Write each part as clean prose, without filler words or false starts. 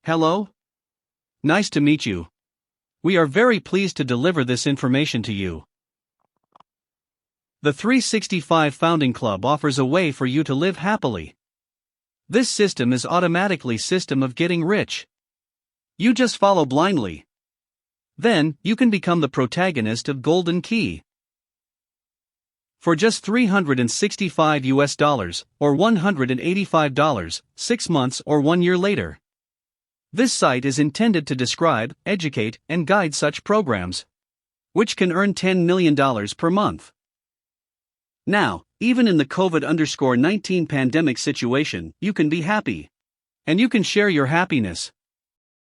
Hello? Nice to meet you. We are very pleased to deliver this information to you. The 365 Founding Club offers a way for you to live happily. This system is automatically system of getting rich. You just follow blindly. Then, you can become the protagonist of Golden Key. For just $365 or $185, 6 months or 1 year later. This site is intended to describe, educate, and guide such programs, which can earn $10 million per month. Now, even in the COVID-19 pandemic situation, you can be happy. And you can share your happiness.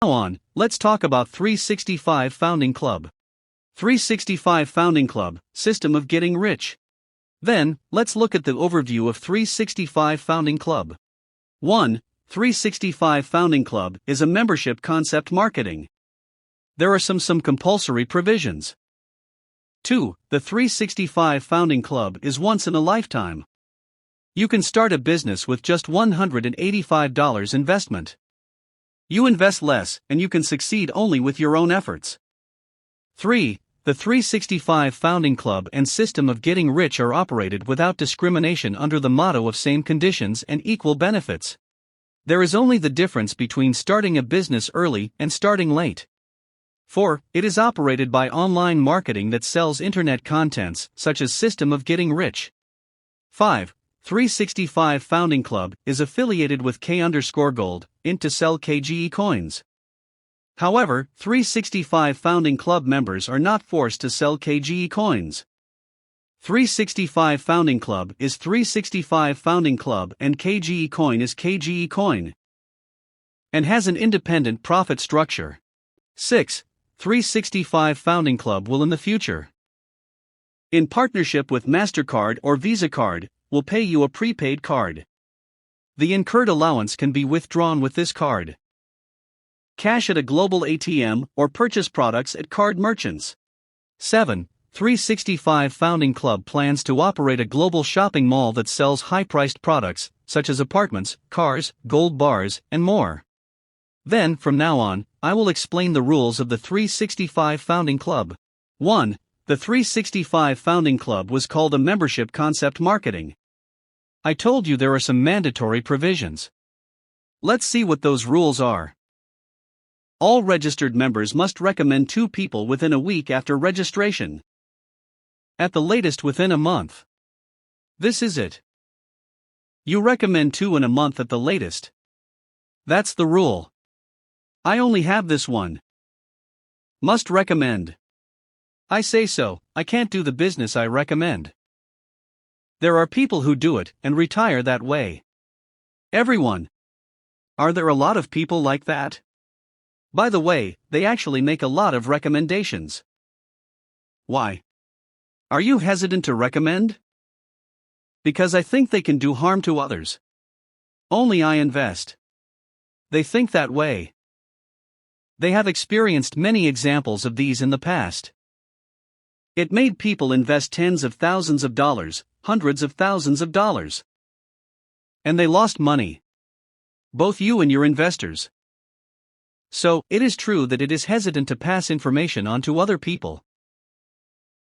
Now on, let's talk about 365 Founding Club. 365 Founding Club, System of Getting Rich. Then, let's look at the overview of 365 Founding Club. 1. 365 Founding Club is a membership concept marketing. There are some compulsory provisions. 2. The 365 Founding Club is once in a lifetime. You can start a business with just $185 investment. You invest less, and you can succeed only with your own efforts. 3. The 365 Founding Club and System of Getting Rich are operated without discrimination under the motto of same conditions and equal benefits. There is only the difference between starting a business early and starting late. 4. It is operated by online marketing that sells internet contents, such as System of Getting Rich. 5. 365 Founding Club is affiliated with K_Gold, Inc. to sell KGE coins. However, 365 Founding Club members are not forced to sell KGE coins. 365 Founding Club is 365 Founding Club and KGE Coin is KGE Coin. And has an independent profit structure. 6. 365 Founding Club will in the future, in partnership with MasterCard or Visa Card, will pay you a prepaid card. The incurred allowance can be withdrawn with this card. Cash at a global ATM or purchase products at card merchants. 7. 365 Founding Club plans to operate a global shopping mall that sells high-priced products, such as apartments, cars, gold bars, and more. Then, from now on, I will explain the rules of the 365 Founding Club. 1. The 365 Founding Club was called a membership concept marketing. I told you there are some mandatory provisions. Let's see what those rules are. All registered members must recommend 2 people within a week after registration. At the latest within a month. This is it. You recommend 2 in a month at the latest. That's the rule. I only have this one. Must recommend. I say so, I can't do the business I recommend. There are people who do it and retire that way. Everyone. Are there a lot of people like that? By the way, they actually make a lot of recommendations. Why? Are you hesitant to recommend? Because I think they can do harm to others. Only I invest. They think that way. They have experienced many examples of these in the past. It made people invest tens of thousands of dollars, hundreds of thousands of dollars. And they lost money. Both you and your investors. So, it is true that it is hesitant to pass information on to other people.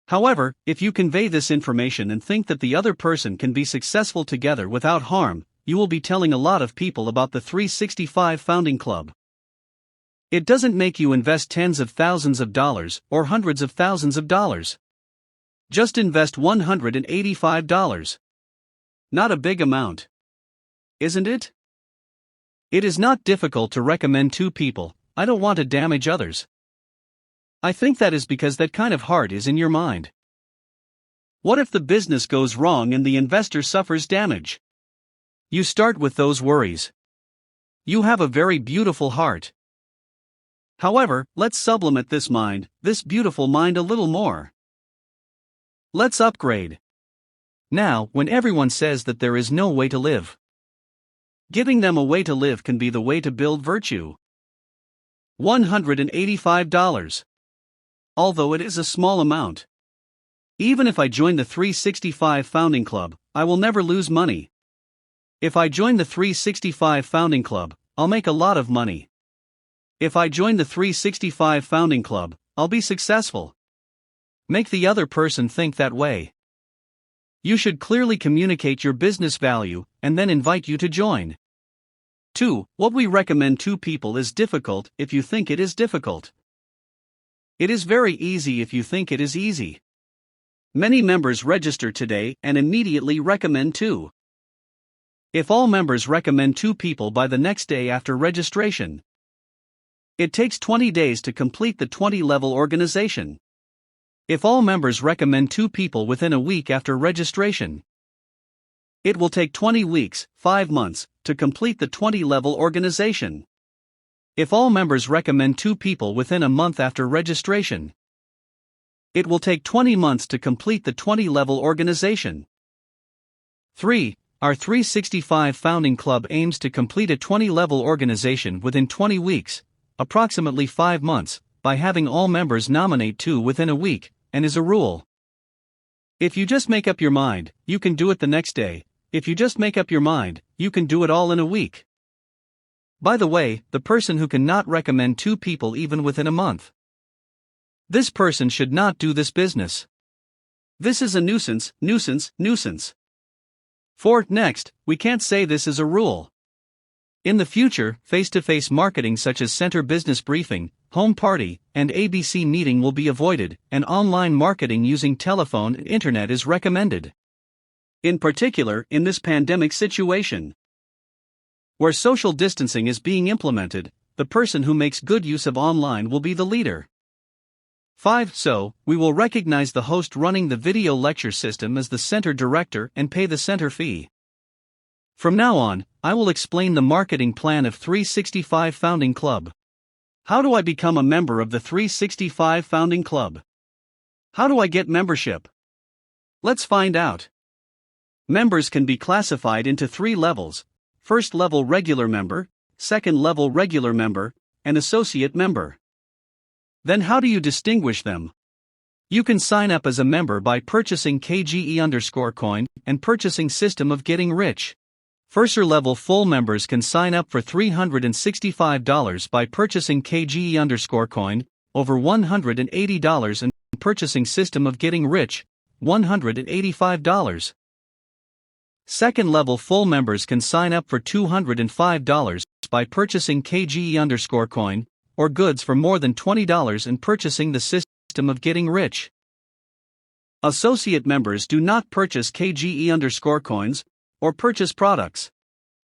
However, if you convey this information and think that the other person can be successful together without harm, you will be telling a lot of people about the 365 Founding Club. It doesn't make you invest tens of thousands of dollars or hundreds of thousands of dollars. Just invest $185. Not a big amount. Isn't it? It is not difficult to recommend 2 people. I don't want to damage others. I think that is because that kind of heart is in your mind. What if the business goes wrong and the investor suffers damage? You start with those worries. You have a very beautiful heart. However, let's sublimate this beautiful mind a little more. Let's upgrade. Now, when everyone says that there is no way to live, giving them a way to live can be the way to build virtue. $185. Although it is a small amount. Even if I join the 365 Founding Club, I will never lose money. If I join the 365 Founding Club, I'll make a lot of money. If I join the 365 Founding Club, I'll be successful. Make the other person think that way. You should clearly communicate your business value and then invite you to join. 2. What we recommend to people is difficult if you think it is difficult. It is very easy if you think it is easy. Many members register today and immediately recommend 2. If all members recommend 2 people by the next day after registration, it takes 20 days to complete the 20-level organization. If all members recommend 2 people within a week after registration, it will take 20 weeks, 5 months, to complete the 20-level organization. If all members recommend 2 people within a month after registration, it will take 20 months to complete the 20-level organization. 3. Our 365 Founding Club aims to complete a 20-level organization within 20 weeks, approximately 5 months, by having all members nominate 2 within a week, and is a rule. If you just make up your mind, you can do it the next day. If you just make up your mind, you can do it all in a week. By the way, the person who cannot recommend 2 people even within a month, this person should not do this business. This is a nuisance, nuisance, nuisance. 4. Next, we can't say this is a rule. In the future, face-to-face marketing such as Center Business Briefing, Home Party, and ABC Meeting will be avoided, and online marketing using telephone and internet is recommended. In particular, in this pandemic situation, where social distancing is being implemented, the person who makes good use of online will be the leader. 5. So, we will recognize the host running the video lecture system as the center director and pay the center fee. From now on, I will explain the marketing plan of 365 Founding Club. How do I become a member of the 365 Founding Club? How do I get membership? Let's find out. Members can be classified into 3 levels: first level regular member, second level regular member, and associate member. Then how do you distinguish them? You can sign up as a member by purchasing KGE_coin and purchasing System of Getting Rich. First level full members can sign up for $365 by purchasing KGE_coin, over $180, and purchasing System of Getting Rich, $185. Second level full members can sign up for $205 by purchasing KGE_coin, or goods for more than $20 and purchasing the System of Getting Rich. Associate members do not purchase KGE_coins, or purchase products.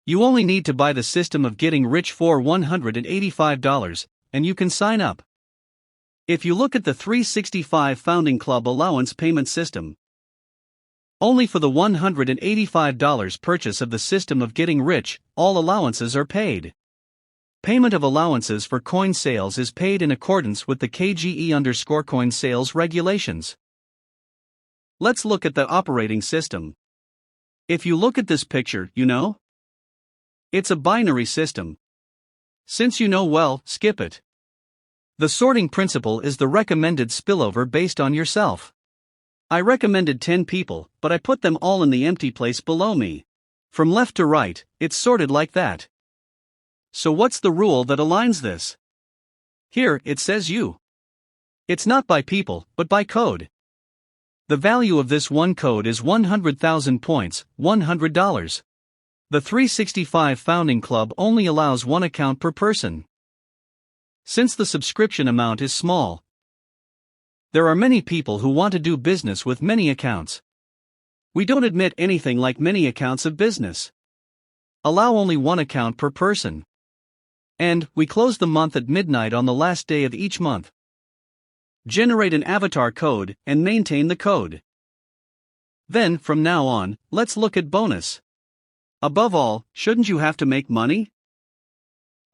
You only need to buy the System of Getting Rich for $185, and you can sign up. If you look at the 365 Founding Club allowance payment system, only for the $185 purchase of the System of Getting Rich, all allowances are paid. Payment of allowances for coin sales is paid in accordance with the KGE_coin sales regulations. Let's look at the operating system. If you look at this picture, you know, it's a binary system. Since you know well, skip it. The sorting principle is the recommended spillover based on yourself. I recommended 10 people, but I put them all in the empty place below me. From left to right, it's sorted like that. So what's the rule that aligns this? Here, it says you. It's not by people, but by code. The value of this one code is 100,000 points, $100. The 365 Founding Club only allows one account per person. Since the subscription amount is small, there are many people who want to do business with many accounts. We don't admit anything like many accounts of business. Allow only one account per person. And, we close the month at midnight on the last day of each month. Generate an avatar code and maintain the code. Then, from now on, let's look at bonus. Above all, shouldn't you have to make money?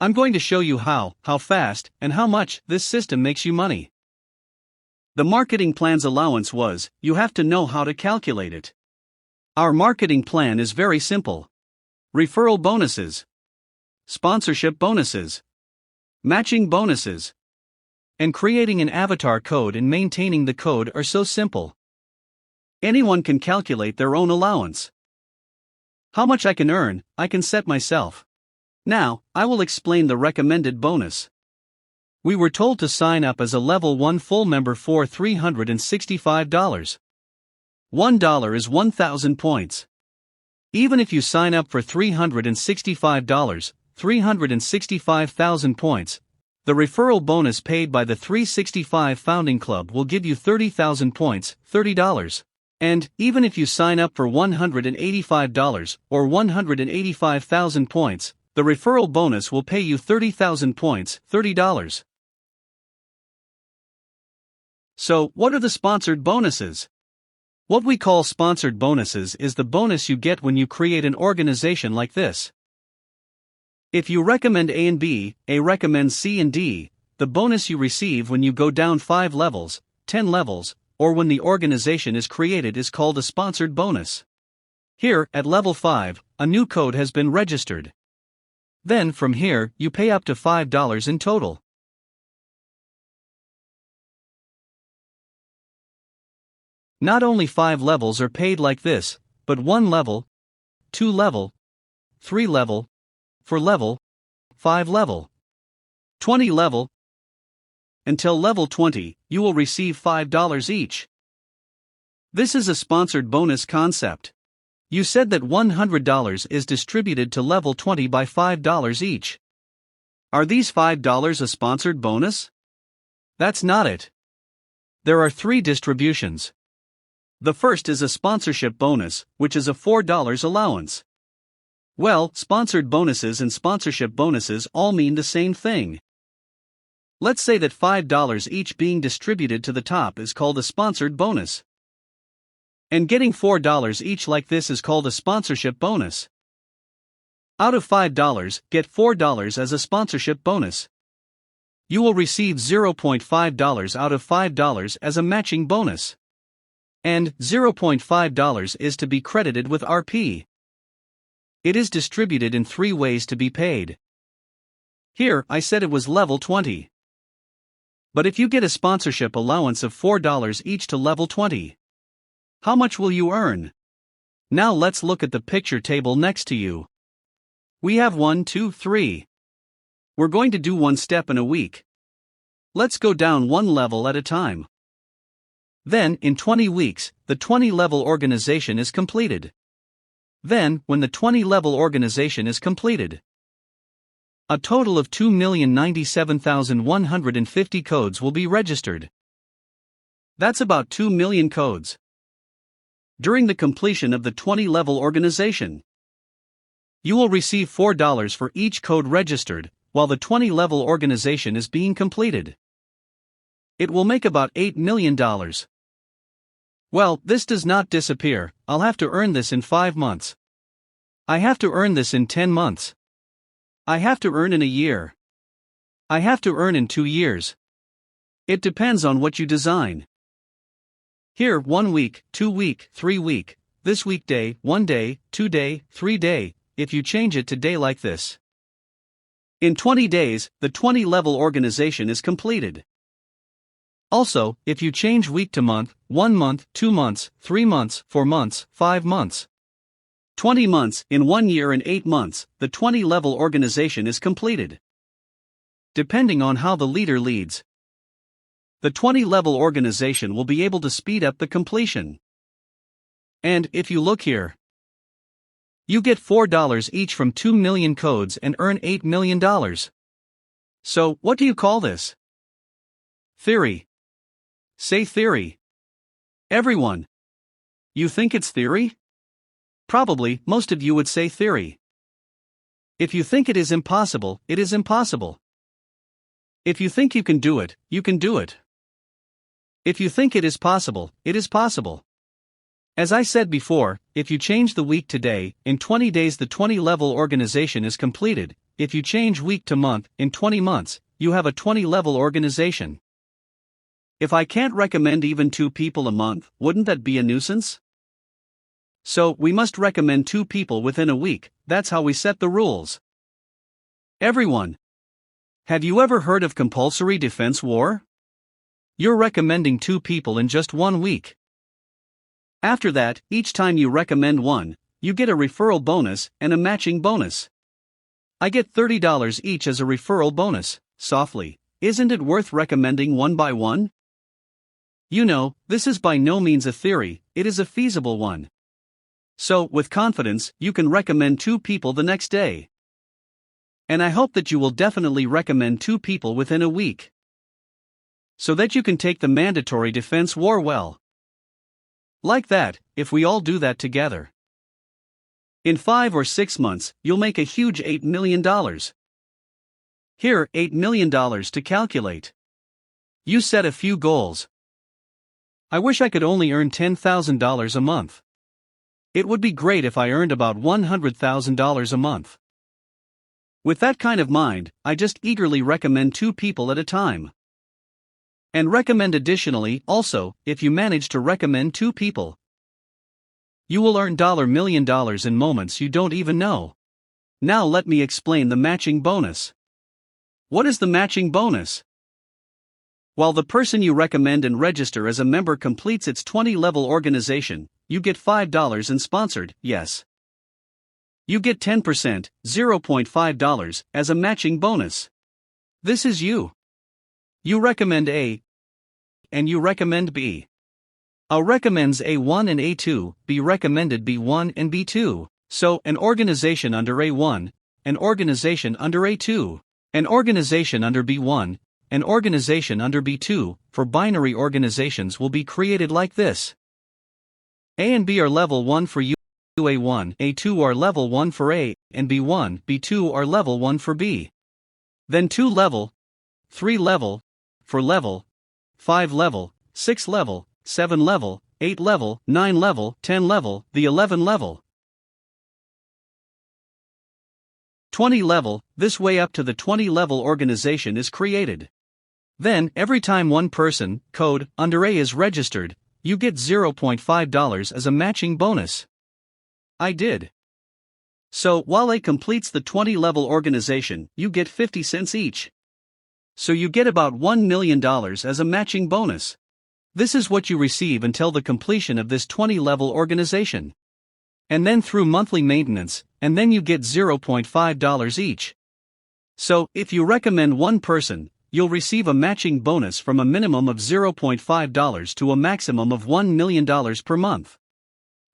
I'm going to show you how fast, and how much this system makes you money. The marketing plan's allowance was, you have to know how to calculate it. Our marketing plan is very simple. Referral bonuses, sponsorship bonuses, matching bonuses, and creating an avatar code and maintaining the code are so simple. Anyone can calculate their own allowance. How much I can earn, I can set myself. Now, I will explain the recommended bonus. We were told to sign up as a Level 1 full member for $365. $1 is 1,000 points. Even if you sign up for $365, 365,000 points, the referral bonus paid by the 365 Founding Club will give you 30,000 points, $30. And, even if you sign up for $185 or 185,000 points, the referral bonus will pay you 30,000 points, $30. So, what are the sponsored bonuses? What we call sponsored bonuses is the bonus you get when you create an organization like this. If you recommend A and B, A recommends C and D, the bonus you receive when you go down 5 levels, 10 levels, or when the organization is created is called a sponsored bonus. Here, at level 5, a new code has been registered. Then from here, you pay up to $5 in total. Not only 5 levels are paid like this, but 1 level, 2 level, 3 level, 4 level, 5 level, 20 level. Until level 20, you will receive $5 each. This is a sponsored bonus concept. You said that $100 is distributed to level 20 by $5 each. Are these $5 a sponsored bonus? That's not it. There are 3 distributions. The first is a sponsorship bonus, which is a $4 allowance. Well, sponsored bonuses and sponsorship bonuses all mean the same thing. Let's say that $5 each being distributed to the top is called a sponsored bonus. And getting $4 each like this is called a sponsorship bonus. Out of $5, get $4 as a sponsorship bonus. You will receive $0.5 out of $5 as a matching bonus. And $0.5 is to be credited with RP. It is distributed in 3 ways to be paid. Here, I said it was level 20. But if you get a sponsorship allowance of $4 each to level 20, how much will you earn? Now let's look at the picture table next to you. We have 1, 2, 3. We're going to do 1 step in a week. Let's go down 1 level at a time. Then, in 20 weeks, the 20-level organization is completed. Then, when the 20-level organization is completed, a total of 2,097,150 codes will be registered. That's about 2 million codes. During the completion of the 20-level organization, you will receive $4 for each code registered, while the 20-level organization is being completed. It will make about $8 million. Well, this does not disappear. I'll have to earn this in 5 months. I have to earn this in 10 months. I have to earn in a year. I have to earn in 2 years. It depends on what you design. Here, 1 week, 2 week, 3 week, this weekday, 1 day, 2 day, 3 day, if you change it to day like this. In 20 days, the 20-level organization is completed. Also, if you change week to month, 1 month, 2 months, 3 months, 4 months, 5 months, 20 months, in 1 year and 8 months, the 20-level organization is completed. Depending on how the leader leads, the 20-level organization will be able to speed up the completion. And, if you look here, you get $4 each from 2 million codes and earn $8 million. So, what do you call this? Theory. Say theory. Everyone. You think it's theory? Probably, most of you would say theory. If you think it is impossible, it is impossible. If you think you can do it, you can do it. If you think it is possible, it is possible. As I said before, if you change the week to day, in 20 days the 20-level organization is completed. If you change week to month, in 20 months, you have a 20-level organization. If I can't recommend even 2 people a month, wouldn't that be a nuisance? So, we must recommend 2 people within a week. That's how we set the rules. Everyone. Have you ever heard of compulsory defense war? You're recommending 2 people in just 1 week. After that, each time you recommend 1, you get a referral bonus and a matching bonus. I get $30 each as a referral bonus, softly, isn't it worth recommending one by one? You know, this is by no means a theory, it is a feasible one. So, with confidence, you can recommend 2 people the next day. And I hope that you will definitely recommend 2 people within a week, so that you can take the mandatory defense war well. Like that, if we all do that together. In 5 or 6 months, you'll make a huge $8 million. Here, $8 million to calculate. You set a few goals. I wish I could only earn $10,000 a month. It would be great if I earned about $100,000 a month. With that kind of mind, I just eagerly recommend 2 people at a time. And recommend additionally, also, if you manage to recommend 2 people, you will earn $1 million in moments you don't even know. Now let me explain the matching bonus. What is the matching bonus? While the person you recommend and register as a member completes its 20-level organization, you get $5 in sponsored, yes. You get 10%, $0.5, as a matching bonus. This is you. You recommend A, and you recommend B. A recommends A1 and A2, B recommended B1 and B2, so an organization under A1, an organization under A2, an organization under B1, an organization under B2, for binary organizations will be created like this. A and B are level 1 for you, A1, A2 are level 1 for A, and B1, B2 are level 1 for B. Then 2 level, 3 level, 4 level, 5 level, 6 level, 7 level, 8 level, 9 level, 10 level, the 11 level. 20 level, this way up to the 20 level organization is created. Then, every time one person, code, under A is registered, you get $0.5 as a matching bonus. I did. So, while A completes the 20 level organization, you get 50 cents each. So you get about $1 million as a matching bonus. This is what you receive until the completion of this 20 level organization. And then through monthly maintenance, and then you get $0.5 each. So, if you recommend one person, you'll receive a matching bonus from a minimum of $0.5 to a maximum of $1 million per month.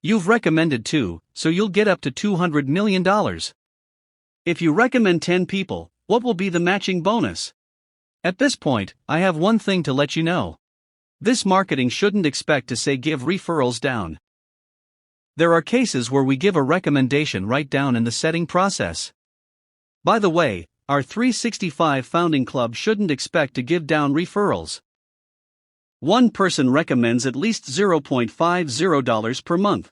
You've recommended 2, so you'll get up to $200 million. If you recommend 10 people, what will be the matching bonus? At this point, I have one thing to let you know. This marketing shouldn't expect to say give referrals down. There are cases where we give a recommendation right down in the setting process. By the way, our 365 Founding Club shouldn't expect to give down referrals. One person recommends at least $0.50 per month.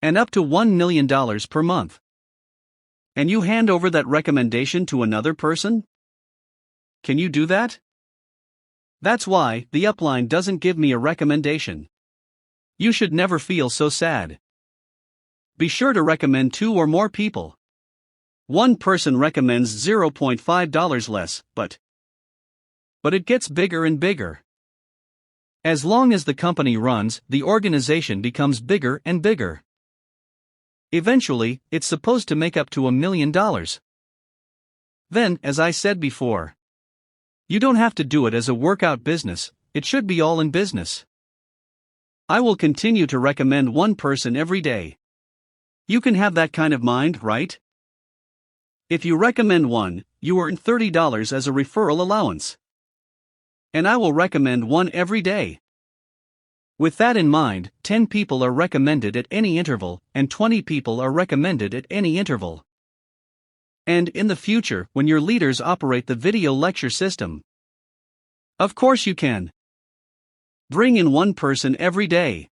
And up to $1 million per month. And you hand over that recommendation to another person? Can you do that? That's why the upline doesn't give me a recommendation. You should never feel so sad. Be sure to recommend 2 or more people. One person recommends $0.5 less, but it gets bigger and bigger. As long as the company runs, the organization becomes bigger and bigger. Eventually, it's supposed to make up to $1 million. Then, as I said before, you don't have to do it as a workout business, it should be all in business. I will continue to recommend one person every day. You can have that kind of mind, right? If you recommend one, you earn $30 as a referral allowance. And I will recommend one every day. With that in mind, 10 people are recommended at any interval, and 20 people are recommended at any interval. And in the future, when your leaders operate the video lecture system, of course you can. Bring in one person every day.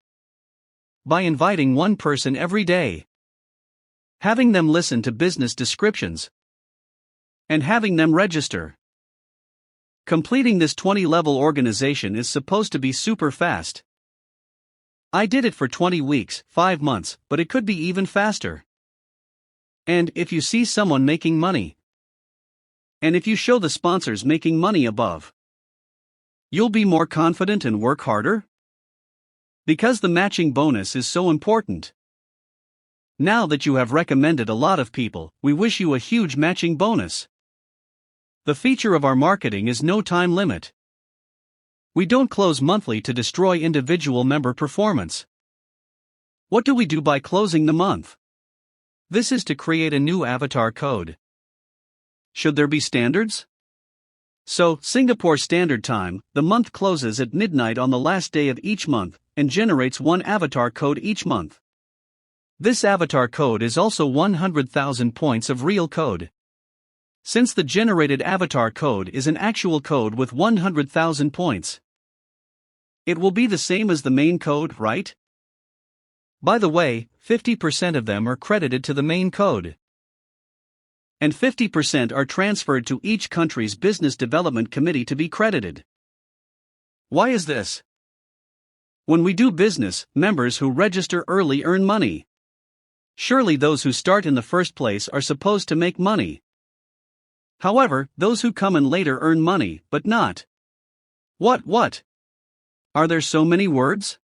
By inviting one person every day. Having them listen to business descriptions. And having them register. Completing this 20-level organization is supposed to be super fast. I did it for 20 weeks, 5 months, but it could be even faster. And if you see someone making money, and if you show the sponsors making money above, you'll be more confident and work harder? Because the matching bonus is so important. Now that you have recommended a lot of people, we wish you a huge matching bonus. The feature of our marketing is no time limit. We don't close monthly to destroy individual member performance. What do we do by closing the month? This is to create a new avatar code. Should there be standards? So, Singapore Standard Time, the month closes at midnight on the last day of each month, and generates one avatar code each month. This avatar code is also 100,000 points of real code. Since the generated avatar code is an actual code with 100,000 points, it will be the same as the main code, right? By the way, 50% of them are credited to the main code, and 50% are transferred to each country's business development committee to be credited. Why is this? When we do business, members who register early earn money. Surely those who start in the first place are supposed to make money. However, those who come in later earn money, but not. What? Are there so many words?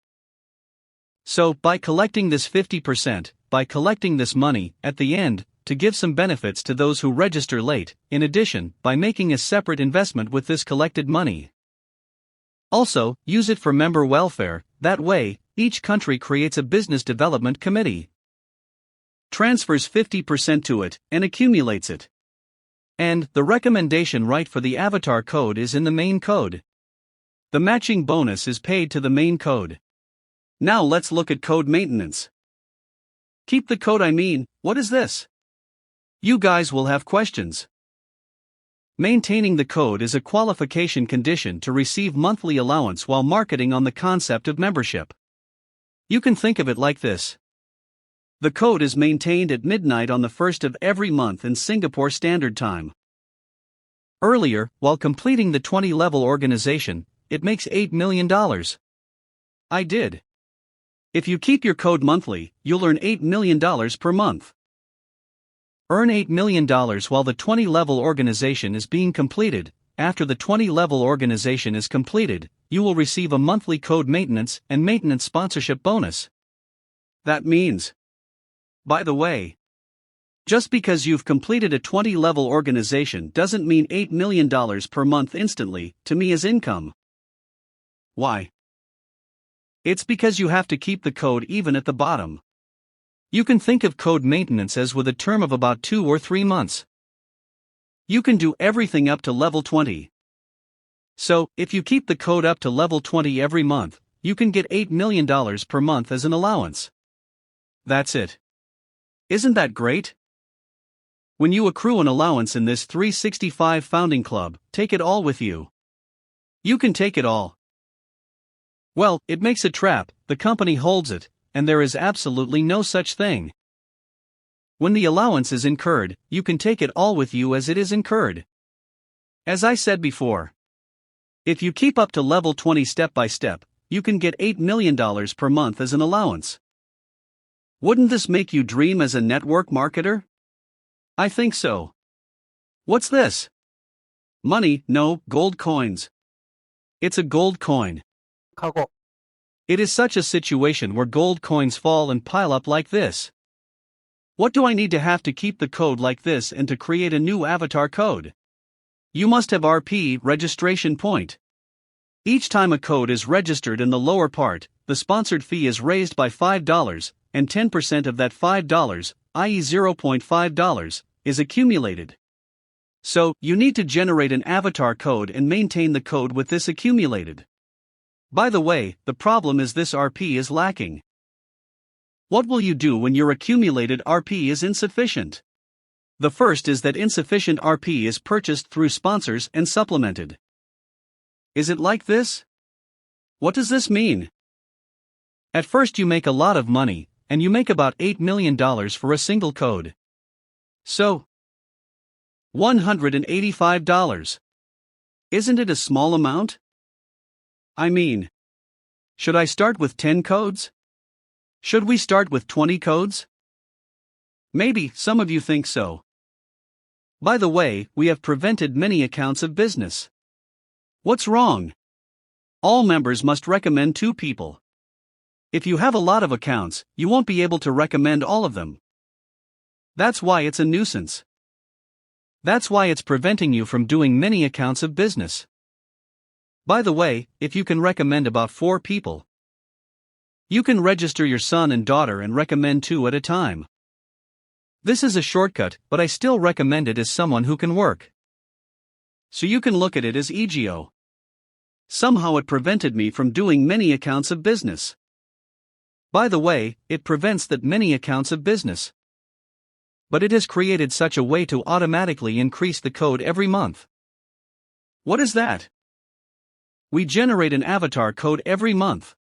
So, by collecting this 50%, by collecting this money, at the end, to give some benefits to those who register late, in addition, by making a separate investment with this collected money. Also, use it for member welfare, that way, each country creates a business development committee, transfers 50% to it, and accumulates it. And, the recommendation right for the avatar code is in the main code. The matching bonus is paid to the main code. Now let's look at code maintenance. Keep the code, what is this? You guys will have questions. Maintaining the code is a qualification condition to receive monthly allowance while marketing on the concept of membership. You can think of it like this. The code is maintained at midnight on the first of every month in Singapore Standard Time. Earlier, while completing the 20-level organization, it makes $8 million. I did. If you keep your code monthly, you'll earn $8 million per month. Earn $8 million while the 20-level organization is being completed. After the 20-level organization is completed, you will receive a monthly code maintenance and maintenance sponsorship bonus. That means, by the way, just because you've completed a 20-level organization doesn't mean $8 million per month instantly, to me as income. Why? It's because you have to keep the code even at the bottom. You can think of code maintenance as with a term of about 2 or 3 months. You can do everything up to level 20. So, if you keep the code up to level 20 every month, you can get $8 million per month as an allowance. That's it. Isn't that great? When you accrue an allowance in this 365 founding club, take it all with you. You can take it all. Well, it makes a trap, the company holds it, and there is absolutely no such thing. When the allowance is incurred, you can take it all with you as it is incurred. As I said before, if you keep up to level 20 step by step, you can get $8 million per month as an allowance. Wouldn't this make you dream as a network marketer? I think so. What's this? Money, no, gold coins. It's a gold coin. It is such a situation where gold coins fall and pile up like this. What do I need to have to keep the code like this and to create a new avatar code? You must have RP registration point. Each time a code is registered in the lower part, the sponsored fee is raised by $5, and 10% of that $5, i.e. $0.5, is accumulated. So, you need to generate an avatar code and maintain the code with this accumulated. By the way, the problem is this RP is lacking. What will you do when your accumulated RP is insufficient? The first is that insufficient RP is purchased through sponsors and supplemented. Is it like this? What does this mean? At first you make a lot of money, and you make about $8 million for a single code. So, $185. Isn't it a small amount? Should I start with 10 codes? Should we start with 20 codes? Maybe some of you think so. By the way, we have prevented many accounts of business. What's wrong? All members must recommend 2 people. If you have a lot of accounts, you won't be able to recommend all of them. That's why it's a nuisance. That's why it's preventing you from doing many accounts of business. By the way, if you can recommend about 4 people, you can register your son and daughter and recommend 2 at a time. This is a shortcut, but I still recommend it as someone who can work. So you can look at it as EGO. Somehow it prevented me from doing many accounts of business. By the way, it prevents that many accounts of business. But it has created such a way to automatically increase the code every month. What is that? We generate an avatar code every month.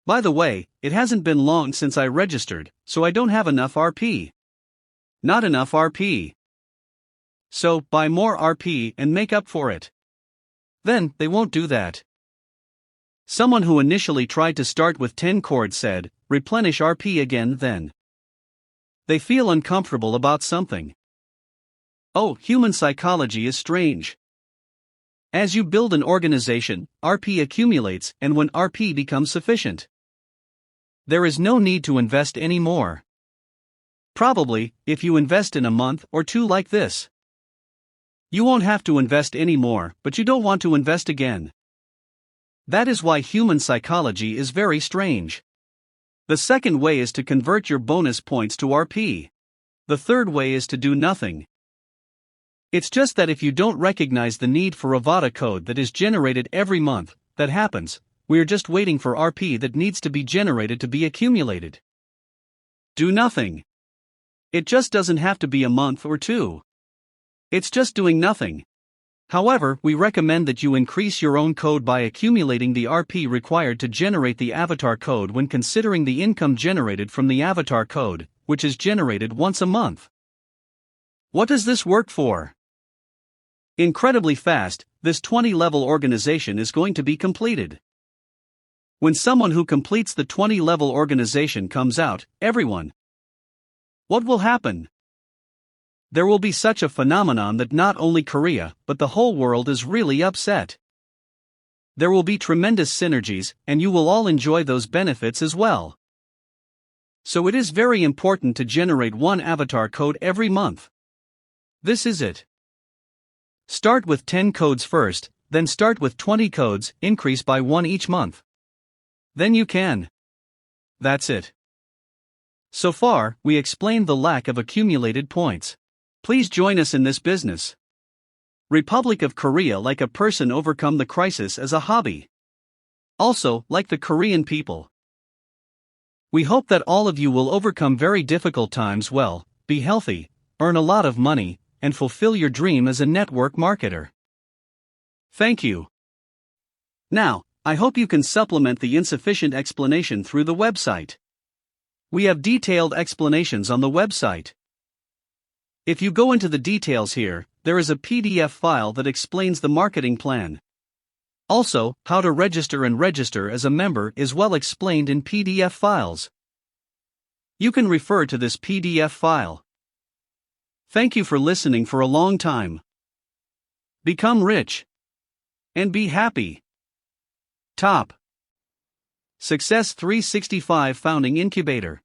By the way, it hasn't been long since I registered, so I don't have enough RP. Not enough RP. So, buy more RP and make up for it. Then, they won't do that. Someone who initially tried to start with 10 chords said, replenish RP again then. They feel uncomfortable about something. Oh, human psychology is strange. As you build an organization, RP accumulates, and when RP becomes sufficient, there is no need to invest any more. Probably, if you invest in a month or 2 like this, you won't have to invest any more, but you don't want to invest again. That is why human psychology is very strange. The second way is to convert your bonus points to RP. The third way is to do nothing. It's just that if you don't recognize the need for Avata code that is generated every month, that happens. We're just waiting for RP that needs to be generated to be accumulated. Do nothing. It just doesn't have to be a month or 2. It's just doing nothing. However, we recommend that you increase your own code by accumulating the RP required to generate the avatar code when considering the income generated from the avatar code, which is generated once a month. What does this work for? Incredibly fast, this 20-level organization is going to be completed. When someone who completes the 20-level organization comes out, everyone, what will happen? There will be such a phenomenon that not only Korea, but the whole world is really upset. There will be tremendous synergies, and you will all enjoy those benefits as well. So it is very important to generate 1 avatar code every month. This is it. Start with 10 codes first, then start with 20 codes, increase by 1 each month. Then you can. That's it. So far, we explained the lack of accumulated points. Please join us in this business. Republic of Korea, like a person overcome the crisis as a hobby. Also, like the Korean people. We hope that all of you will overcome very difficult times well, be healthy, earn a lot of money, and fulfill your dream as a network marketer. Thank you. Now, I hope you can supplement the insufficient explanation through the website. We have detailed explanations on the website. If you go into the details here, there is a PDF file that explains the marketing plan. Also, how to register and register as a member is well explained in PDF files. You can refer to this PDF file. Thank you for listening for a long time. Become rich. And be happy. Top. Success 365 Founding Incubator.